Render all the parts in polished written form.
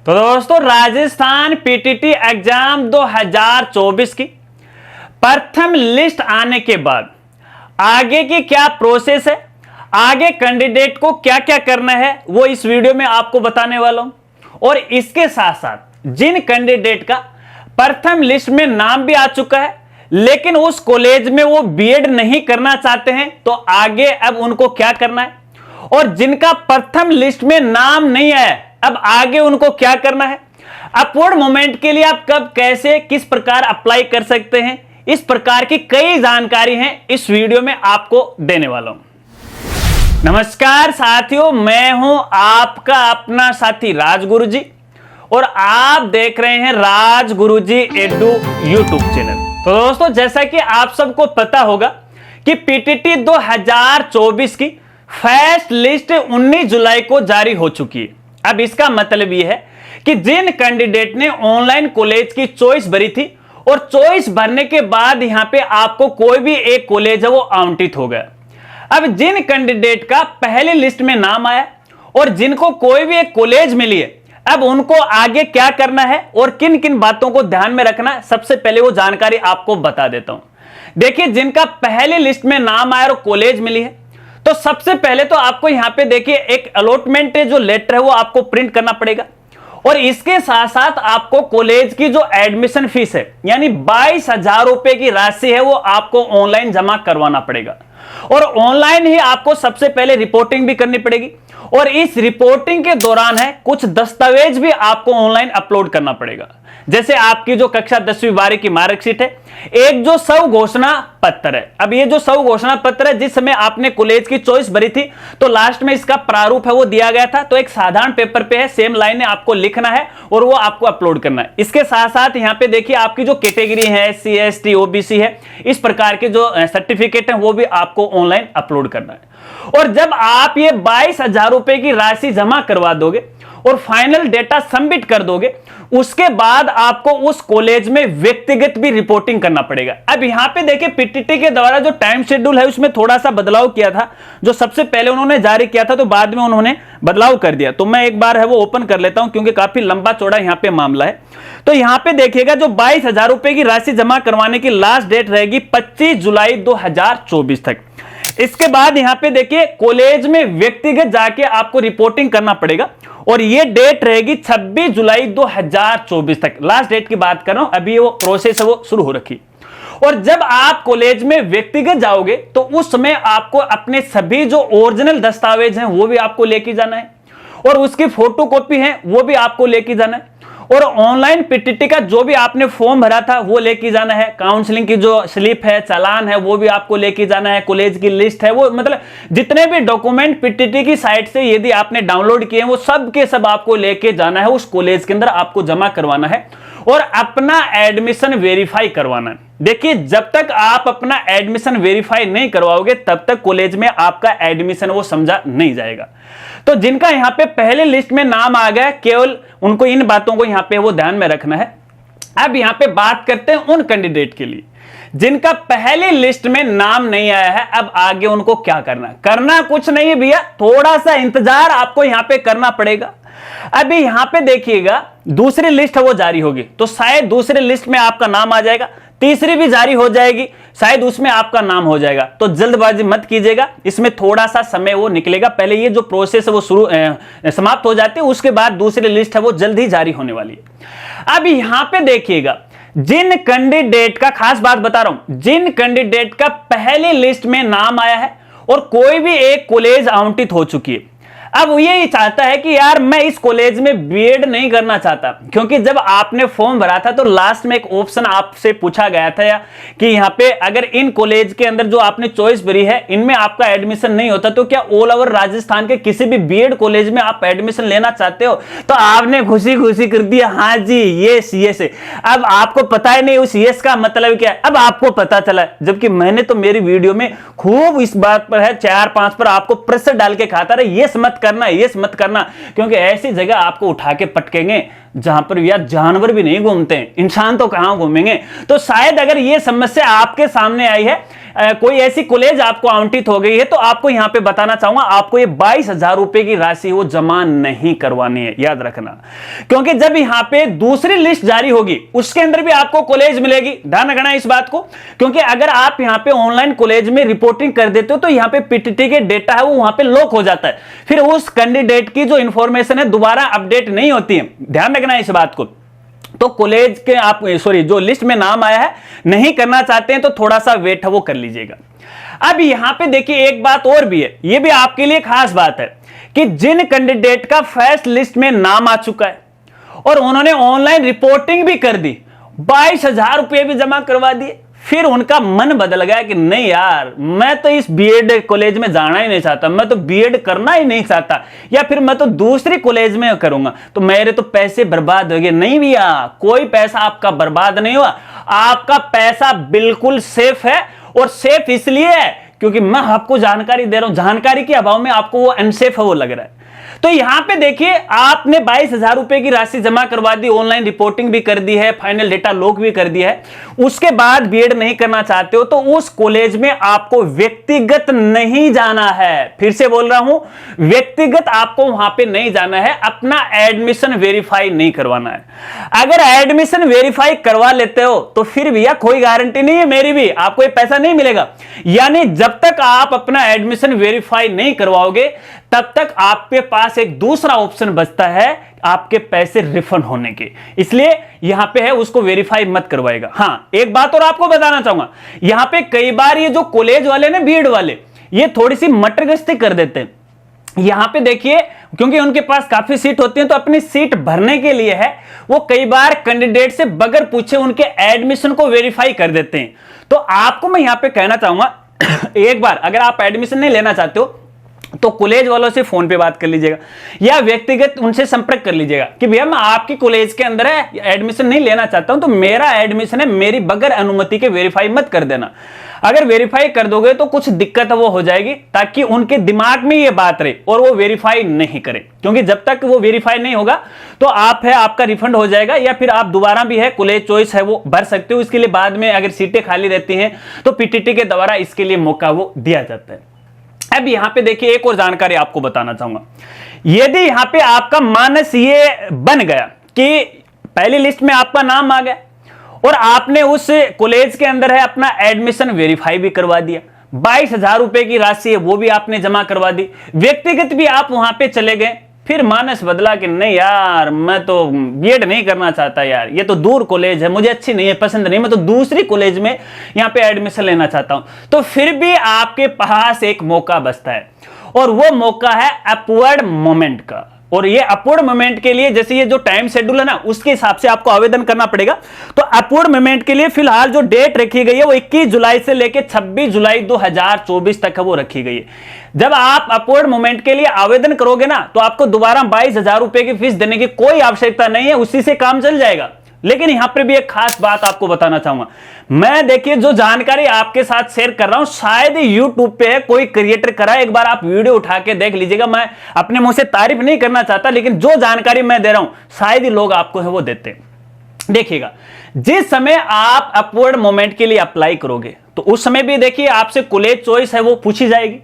तो दोस्तों Rajasthan PTT exam 2024 की प्रथम लिस्ट आने के बाद आगे की क्या प्रोसेस है, आगे कैंडिडेट को क्या क्या करना है वो इस वीडियो में आपको बताने वाला हूं। और इसके साथ साथ जिन कैंडिडेट का प्रथम लिस्ट में नाम भी आ चुका है लेकिन उस कॉलेज में वो बीएड नहीं करना चाहते हैं तो आगे अब उनको क्या करना है, और जिनका प्रथम लिस्ट में नाम नहीं आया अब आगे उनको क्या करना है, अपवर्ड मोमेंट के लिए आप कब कैसे किस प्रकार अप्लाई कर सकते हैं, इस प्रकार की कई जानकारी हैं इस वीडियो में आपको देने वाला हूं। नमस्कार साथियों, मैं हूं आपका अपना साथी राजगुरुजी और आप देख रहे हैं राजगुरुजी एडू यूट्यूब चैनल। तो दोस्तों जैसा कि आप सबको पता होगा कि पीटीटी 2024 की फर्स्ट लिस्ट 19 जुलाई को जारी हो चुकी है। अब इसका मतलब यह है कि जिन कैंडिडेट ने ऑनलाइन कॉलेज की चॉइस भरी थी और चॉइस भरने के बाद यहां पे आपको कोई भी एक कॉलेज है वो आवंटित हो गया। अब जिन कैंडिडेट का पहले लिस्ट में नाम आया और जिनको कोई भी एक कॉलेज मिली है अब उनको आगे क्या करना है और किन किन बातों को ध्यान में रखना है, सबसे पहले वो जानकारी आपको बता देता हूं। देखिए, जिनका पहले लिस्ट में नाम आया और कॉलेज मिली है तो सबसे पहले तो आपको यहां पे देखिए एक अलॉटमेंट जो लेटर है वो आपको प्रिंट करना पड़ेगा और इसके साथ साथ आपको कॉलेज की जो एडमिशन फीस है यानी 22,000 रुपए की राशि है वो आपको ऑनलाइन जमा करवाना पड़ेगा। और ऑनलाइन ही आपको सबसे पहले रिपोर्टिंग भी करनी पड़ेगी और इस रिपोर्टिंग के दौरान है कुछ दस्तावेज भी आपको ऑनलाइन अपलोड करना पड़ेगा, जैसे आपकी जो कक्षा 10वीं 12वीं की मार्कशीट है, एक जो स्व घोषणा पत्र है। अब ये जो स्व घोषणा पत्र है, जिस समय आपने कॉलेज की चॉइस भरी थी तो लास्ट में इसका प्रारूप है वो दिया गया था, तो एक साधारण पेपर पे है, सेम लाइन आपको लिखना है और वो आपको अपलोड करना है। इसके साथ साथ यहाँ पे देखिए आपकी जो कैटेगरी है SC ST OBC है, इस प्रकार के जो सर्टिफिकेट है वो भी आपको ऑनलाइन अपलोड करना है। और जब आप ये 22,000 रुपए की राशि जमा करवा दोगे और फाइनल डेटा सबमिट कर दोगे उसके बाद आपको उस कॉलेज में व्यक्तिगत भी रिपोर्टिंग करना पड़ेगा। अब यहां पे देखिए पीटीटी के द्वारा जो टाइम शेड्यूल है उसमें थोड़ा सा बदलाव किया था, जो सबसे पहले उन्होंने जारी किया था तो बाद में उन्होंने बदलाव कर दिया। तो मैं एक बार है वो ओपन कर लेता हूं क्योंकि काफी लंबा चौड़ा यहां पे मामला है। तो यहां पे देखिएगा जो 22,000 रुपए की राशि जमा करवाने की लास्ट डेट रहेगी 25 जुलाई 2024 तक। इसके बाद यहां पे देखिए कॉलेज में व्यक्तिगत जाके आपको रिपोर्टिंग करना पड़ेगा और ये डेट रहेगी 26 जुलाई 2024 तक। लास्ट डेट की बात कर रहा हूं, अभी वो प्रोसेस है वो शुरू हो रखी। और जब आप कॉलेज में व्यक्तिगत जाओगे तो उस समय आपको अपने सभी जो ओरिजिनल दस्तावेज हैं वो भी आपको लेके जाना है और उसकी फोटोकॉपी है वो भी आपको लेके जाना है और ऑनलाइन पीटीटी का जो भी आपने फॉर्म भरा था वो लेके जाना है, काउंसलिंग की जो स्लिप है चालान है वो भी आपको लेके जाना है, कॉलेज की लिस्ट है वो, मतलब जितने भी डॉक्यूमेंट पीटीटी की साइट से यदि आपने डाउनलोड किए हैं वो सब के सब आपको लेके जाना है, उस कॉलेज के अंदर आपको जमा करवाना है और अपना एडमिशन वेरीफाई करवाना है। देखिए, जब तक आप अपना एडमिशन वेरीफाई नहीं करवाओगे तब तक कॉलेज में आपका एडमिशन वो समझा नहीं जाएगा। तो जिनका यहां पे पहले लिस्ट में नाम आ गया केवल उनको इन बातों को यहां पे वो ध्यान में रखना है। अब यहां पे बात करते हैं उन कैंडिडेट के लिए जिनका पहले लिस्ट में नाम नहीं आया है। अब आगे उनको क्या करना कुछ नहीं है भैया, थोड़ा सा इंतजार आपको यहां पे करना पड़ेगा। अभी यहां पे देखिएगा दूसरी लिस्ट है वो जारी होगी तो शायद दूसरी लिस्ट में आपका नाम आ जाएगा, तीसरी भी जारी हो जाएगी शायद उसमें आपका नाम हो जाएगा। तो जल्दबाजी मत कीजिएगा, इसमें थोड़ा सा समय वो निकलेगा, पहले ये जो प्रोसेस है वो समाप्त हो जाती है उसके बाद दूसरी लिस्ट है वो जल्द ही जारी होने वाली है। अब यहां पे देखिएगा जिन कैंडिडेट का, खास बात बता रहा हूं, जिन कैंडिडेट का पहले लिस्ट में नाम आया है और कोई भी एक कॉलेज आवंटित हो चुकी है, अब ये चाहता है कि यार मैं इस कॉलेज में बीएड नहीं करना चाहता, क्योंकि जब आपने फॉर्म भरा था तो लास्ट में एक ऑप्शन आपसे पूछा गया था कि यहाँ पे अगर इन कॉलेज के अंदर जो आपने चॉइस भरी है इनमें आपका एडमिशन नहीं होता तो क्या ऑल ओवर राजस्थान के किसी भी बीएड कॉलेज में आप एडमिशन लेना चाहते हो, तो आपने खुशी खुशी कर दिया हाँ जी यस यस। अब आपको पता ही नहीं उस यस का मतलब क्या है, अब आपको पता चला, जबकि मैंने तो मेरी वीडियो में खूब इस बात पर है 4-5 पर आपको प्रेशर डाल के खाता रहे यस मत करना यस मत करना, क्योंकि ऐसी जगह आपको उठा के पटकेंगे जहां पर यार जानवर भी नहीं घूमते हैं, इंसान तो कहां घूमेंगे। तो शायद अगर ये समस्या आपके सामने आई है, कोई ऐसी कॉलेज आपको आवंटित हो गई है, तो आपको यहां पे बताना चाहूंगा, आपको ये 22,000 रुपए की राशि वो जमा नहीं करवानी है, याद रखना। क्योंकि जब यहां पे दूसरी लिस्ट जारी होगी उसके अंदर भी आपको कॉलेज मिलेगी, ध्यान रखना इस बात को। क्योंकि अगर आप यहां पे ऑनलाइन कॉलेज में रिपोर्टिंग कर देते हो तो यहां पे पीटीटी के डेटा है वो वहां पे लॉक हो जाता है, फिर उस कैंडिडेट की जो इंफॉर्मेशन है दोबारा अपडेट नहीं होती है, ध्यान रखना इस बात को। तो कॉलेज के आप जो लिस्ट में नाम आया है नहीं करना चाहते हैं तो थोड़ा सा वेट है वो कर लीजिएगा। अब यहां पे देखिए एक बात और भी है, ये भी आपके लिए खास बात है कि जिन कैंडिडेट का फर्स्ट लिस्ट में नाम आ चुका है और उन्होंने ऑनलाइन रिपोर्टिंग भी कर दी, 22,000 रुपये भी जमा करवा दिए, फिर उनका मन बदल गया कि नहीं यार मैं तो इस बीएड कॉलेज में जाना ही नहीं चाहता, मैं तो बीएड करना ही नहीं चाहता, या फिर मैं तो दूसरी कॉलेज में करूंगा, तो मेरे तो पैसे बर्बाद हो गए। नहीं भैया, कोई पैसा आपका बर्बाद नहीं हुआ, आपका पैसा बिल्कुल सेफ है। और सेफ इसलिए है क्योंकि मैं आपको जानकारी दे रहा हूं, जानकारी के अभाव में आपको वो अनसेफ है वो लग रहा है। तो यहां पे देखिए आपने 22,000 रुपए की राशि जमा करवा दी, ऑनलाइन रिपोर्टिंग भी कर दी है, फाइनल डेटा लॉक भी कर दिया है, उसके बाद बीएड नहीं करना चाहते हो तो उस कॉलेज में आपको व्यक्तिगत नहीं जाना है। फिर से बोल रहा हूं, व्यक्तिगत आपको वहां पे नहीं जाना है, अपना एडमिशन वेरीफाई नहीं करवाना है। अगर एडमिशन वेरीफाई करवा लेते हो तो फिर भैया कोई गारंटी नहीं है मेरी भी, आपको ये पैसा नहीं मिलेगा। यानी जब तक आप अपना एडमिशन वेरीफाई नहीं करवाओगे तब तक आपके पास एक दूसरा ऑप्शन बचता है आपके पैसे रिफंड होने के, इसलिए यहां पे है उसको वेरीफाई मत करवाएगा। हां, एक बात और आपको बताना चाहूंगा, यहां पे कई बार ये जो कॉलेज वाले ने बीएड वाले ये थोड़ी सी मटरगश्ती कर देते हैं। यहां पे देखिए क्योंकि उनके पास काफी सीट होती है तो अपनी सीट भरने के लिए है वो कई बार कैंडिडेट से बगैर पूछे उनके एडमिशन को वेरीफाई कर देते हैं। तो आपको मैं यहां पे कहना चाहूंगा एक बार अगर आप एडमिशन नहीं लेना चाहते हो तो कॉलेज वालों से फोन पे बात कर लीजिएगा या व्यक्तिगत उनसे संपर्क कर लीजिएगा कि भैया मैं आपकी कॉलेज के अंदर है एडमिशन नहीं लेना चाहता हूं, तो मेरा एडमिशन है, मेरी बगैर अनुमति के वेरीफाई मत कर देना। अगर वेरीफाई कर दोगे तो कुछ दिक्कत वो हो जाएगी, ताकि उनके दिमाग में ये बात रहे और वो वेरीफाई नहीं करें। क्योंकि जब तक वो वेरीफाई नहीं होगा तो आप है आपका रिफंड हो जाएगा, या फिर आप दोबारा भी है कॉलेज चॉइस है वो भर सकते हो। इसके लिए बाद में अगर सीटें खाली रहती हैं तो पीटीटी के द्वारा इसके लिए मौका वो दिया जाता है। अब यहां पे देखिए एक और जानकारी आपको बताना चाहूंगा, यदि यहां पे आपका मानस ये बन गया कि पहली लिस्ट में आपका नाम आ गया और आपने उस कॉलेज के अंदर है अपना एडमिशन वेरीफाई भी करवा दिया, 22,000 रुपए की राशि है वो भी आपने जमा करवा दी, व्यक्तिगत भी आप वहां पे चले गए, फिर मानस बदला कि नहीं यार मैं तो बीएड नहीं करना चाहता, यार ये तो दूर कॉलेज है, मुझे अच्छी नहीं है, पसंद नहीं, मैं तो दूसरी कॉलेज में यहां पे एडमिशन लेना चाहता हूं, तो फिर भी आपके पास एक मौका बचता है और वो मौका है अपवर्ड मोमेंट का। और ये अपवर्ड मोमेंट के लिए जैसे ये जो टाइम शेड्यूल है ना उसके हिसाब से आपको आवेदन करना पड़ेगा। तो अपवर्ड मोमेंट के लिए फिलहाल जो डेट रखी गई है वो 21 जुलाई से लेकर 26 जुलाई 2024 तक है वो रखी गई है। जब आप अपवर्ड मोमेंट के लिए आवेदन करोगे ना तो आपको दोबारा 22,000 रुपए की फीस देने की कोई आवश्यकता नहीं है, उसी से काम चल जाएगा। लेकिन यहां पर भी एक खास बात आपको बताना चाहूंगा, मैं देखिए जो जानकारी आपके साथ शेयर कर रहा हूं शायद यूट्यूब पे है कोई क्रिएटर करा है, एक बार आप वीडियो उठा के देख लीजिएगा। मैं अपने मुंह से तारीफ नहीं करना चाहता, लेकिन जो जानकारी मैं दे रहा हूं शायद ही लोग आपको है वो देते हैं। देखिएगा जिस समय आप अपवर्ड मोमेंट के लिए अप्लाई करोगे तो उस समय भी देखिए आपसे कॉलेज चॉइस है वो पूछी जाएगी,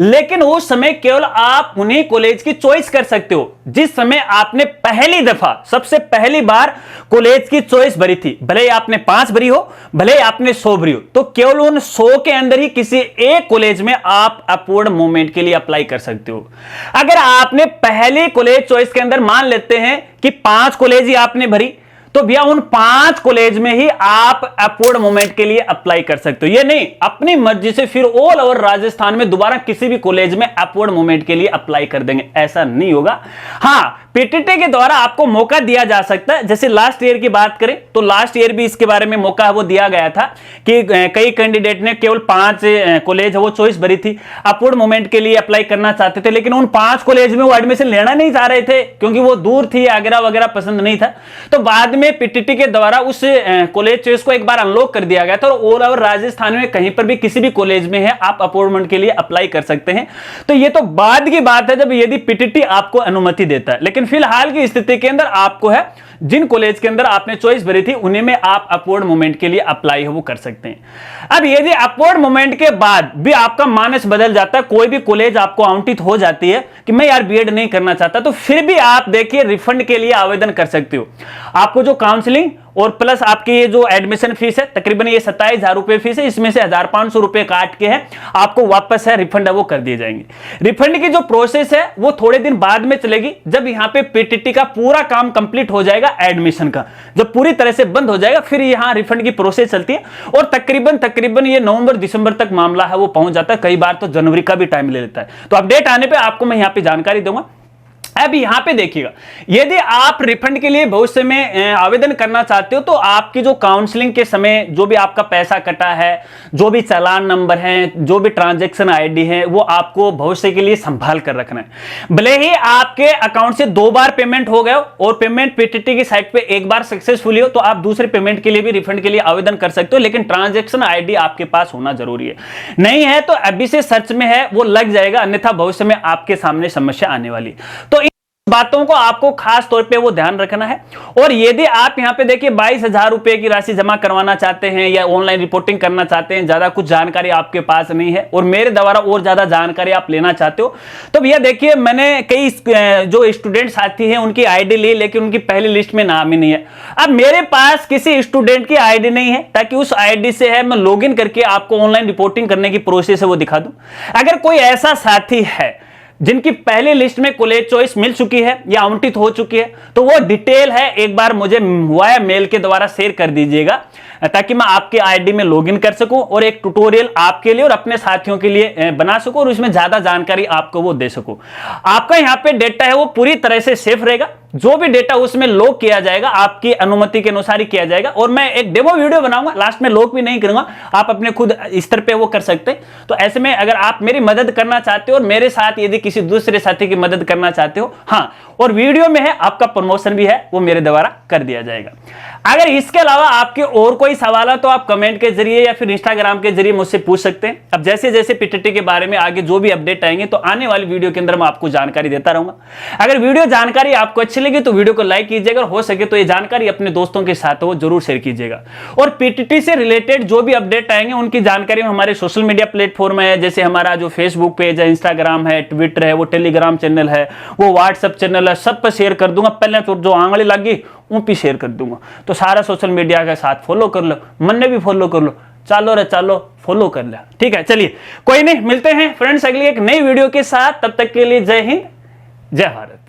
लेकिन उस समय केवल आप उन्हीं कॉलेज की चॉइस कर सकते हो जिस समय आपने पहली दफा सबसे पहली बार कॉलेज की चॉइस भरी थी। भले ही आपने 5 भरी हो, भले ही आपने 100 भरी हो, तो केवल उन 100 के अंदर ही किसी एक कॉलेज में आप अपवर्ड मूवमेंट के लिए अप्लाई कर सकते हो। अगर आपने पहली कॉलेज चॉइस के अंदर मान लेते हैं कि 5 कॉलेज ही आपने भरी, तो भैया उन 5 कॉलेज में ही आप अपवर्ड मूवमेंट के लिए अप्लाई कर सकते हो। ये नहीं अपनी मर्जी से फिर ऑल ओवर राजस्थान में दोबारा किसी भी कॉलेज में अपवर्ड मूवमेंट के लिए अप्लाई कर देंगे, ऐसा नहीं होगा। हां, पीटीटी के द्वारा आपको मौका दिया जा सकता है। जैसे लास्ट ईयर की बात करें तो लास्ट ईयर भी इसके बारे में मौका वो दिया गया था कि कई कैंडिडेट ने केवल 5 कॉलेज वो चॉइस भरी थी, अपवर्ड मूवमेंट के लिए अप्लाई करना चाहते थे, लेकिन उन 5 कॉलेज में वो एडमिशन लेना नहीं चाह रहे थे क्योंकि वो दूर थी, आगरा वगैरह पसंद नहीं था। तो बाद में पीटीटी के द्वारा उस कॉलेज चॉइस को एक बार अनलॉक कर दिया गया था और ऑल ओवर राजस्थान में कहीं पर भी किसी भी कॉलेज में है आप अपवर्ड के लिए अप्लाई कर सकते हैं। तो ये तो बाद की बात है जब यदि पीटीटी आपको अनुमति देता है, लेकिन फिलहाल की स्थिति के अंदर आपको है जिन कॉलेज के अंदर आपने चॉइस भरी थी उन्हीं में आप अपवर्ड मूवमेंट के लिए अप्लाई है वो कर सकते हैं। अब यदि अपवर्ड मूवमेंट के बाद भी आपका मानस बदल जाता है, कोई भी कॉलेज आपको आवंटित हो जाती है कि मैं यार बीएड नहीं करना चाहता, तो फिर भी आप देखिए रिफंड के लिए आवेदन कर सकते हो। आपको जो काउंसलिंग और प्लस आपकी ये जो एडमिशन फीस है, तकरीबन ये 27,000 रुपए फीस है, इसमें से 1,500 रुपए काट के है आपको वापस है रिफंड है वो कर दिए जाएंगे। रिफंड की जो प्रोसेस है वो थोड़े दिन बाद में चलेगी, जब यहां पे पीटीटी का पूरा काम कंप्लीट हो जाएगा, एडमिशन का जब पूरी तरह से बंद हो जाएगा, फिर यहां रिफंड की प्रोसेस चलती है और तकरीबन ये नवंबर दिसंबर तक मामला है वो पहुंच जाता है, कई बार तो जनवरी का भी टाइम ले लेता है। तो अपडेट आने पर आपको मैं यहां पर जानकारी दूंगा। अब यहां पे देखिएगा, यदि आप रिफंड के लिए भविष्य में आवेदन करना चाहते हो तो आपकी जो काउंसलिंग के समय जो भी आपका पैसा कटा है, जो भी चालान नंबर है, जो भी ट्रांजैक्शन आईडी है, वो आपको भविष्य के लिए संभाल कर रखना है। भले ही आपके अकाउंट से 2 बार पेमेंट हो गया और पेमेंट पीटीटी की साइट पे एक बार सक्सेसफुली हो, तो आप दूसरे पेमेंट के लिए भी रिफंड के लिए आवेदन कर सकते हो, लेकिन ट्रांजैक्शन आईडी आपके पास होना जरूरी है। नहीं है तो अभी से सर्च में है वो लग जाएगा, अन्यथा भविष्य में आपके सामने समस्या आने वाली। तो बातों को आपको खास तौर पे वो ध्यान रखना है। और यदि आप यहां पे देखिए 22,000 रुपए की राशि जमा करवाना चाहते हैं या ऑनलाइन रिपोर्टिंग करना चाहते हैं, ज्यादा कुछ जानकारी आपके पास नहीं है और मेरे द्वारा और ज्यादा जानकारी आप लेना चाहते हो, तो भैया देखिए मैंने कई जो स्टूडेंट साथी हैं उनकी आईडी ली, लेकिन उनकी पहली लिस्ट में नाम ही नहीं है। अब मेरे पास किसी स्टूडेंट की आईडी नहीं है, ताकि उस आईडी से है मैं लॉग इन करके आपको ऑनलाइन रिपोर्टिंग करने की प्रोसेस है वो दिखा दूं। अगर कोई ऐसा साथी है जिनकी पहली लिस्ट में कॉलेज चॉइस मिल चुकी है या आवंटित हो चुकी है, तो वो डिटेल है एक बार मुझे वाया मेल के द्वारा शेयर कर दीजिएगा, ताकि मैं आपके आईडी में लॉगिन कर सकूं और एक ट्यूटोरियल आपके लिए और अपने साथियों के लिए बना सकूं और उसमें ज्यादा जानकारी आपको वो दे सकूं। आपका यहां पे डेटा है वो पूरी तरह से सेफ रहेगा, जो भी डेटा उसमें लॉक किया जाएगा आपकी अनुमति के अनुसार ही किया जाएगा। और मैं एक डेमो वीडियो बनाऊंगा, लास्ट में लॉक भी नहीं करूंगा, आप अपने खुद स्तर पे वो कर सकते हैं। तो ऐसे में अगर आप मेरी मदद करना चाहते हो और मेरे साथ यदि किसी दूसरे साथी की मदद करना चाहते हो, हाँ, और वीडियो में है आपका प्रमोशन भी है वो मेरे द्वारा कर दिया जाएगा। अगर इसके अलावा आपके और कोई सवाल है तो आप कमेंट के जरिए या फिर इंस्टाग्राम के जरिए मुझसे पूछ सकते हैं। अब जैसे जैसे पीटीटी के बारे में आगे जो भी अपडेट आएंगे तो आने वाली वीडियो के अंदर मैं आपको जानकारी देता रहूंगा। अगर वीडियो जानकारी आपको अच्छी लगी तो वीडियो को लाइक कीजिएगा और हो सके तो ये जानकारी अपने दोस्तों के साथ वो जरूर शेयर कीजिएगा। और पीटीटी से रिलेटेड जो भी अपडेट आएंगे उनकी जानकारी हमारे सोशल मीडिया प्लेटफॉर्म है, जैसे हमारा जो फेसबुक पेज है, इंस्टाग्राम है, ट्विटर है, वो टेलीग्राम चैनल है, वो व्हाट्सएप चैनल है, सब पर शेयर कर दूंगा। पहले तो जो आंगली लगी उन पे शेयर कर दूंगा, तो सारा सोशल मीडिया के साथ फॉलो कर लो, मन ने भी फॉलो कर लो, चालो रे चालो फॉलो कर ले। ठीक है, चलिए कोई नहीं, मिलते हैं फ्रेंड्स अगली एक नई वीडियो के साथ। तब तक के लिए जय हिंद, जय भारत।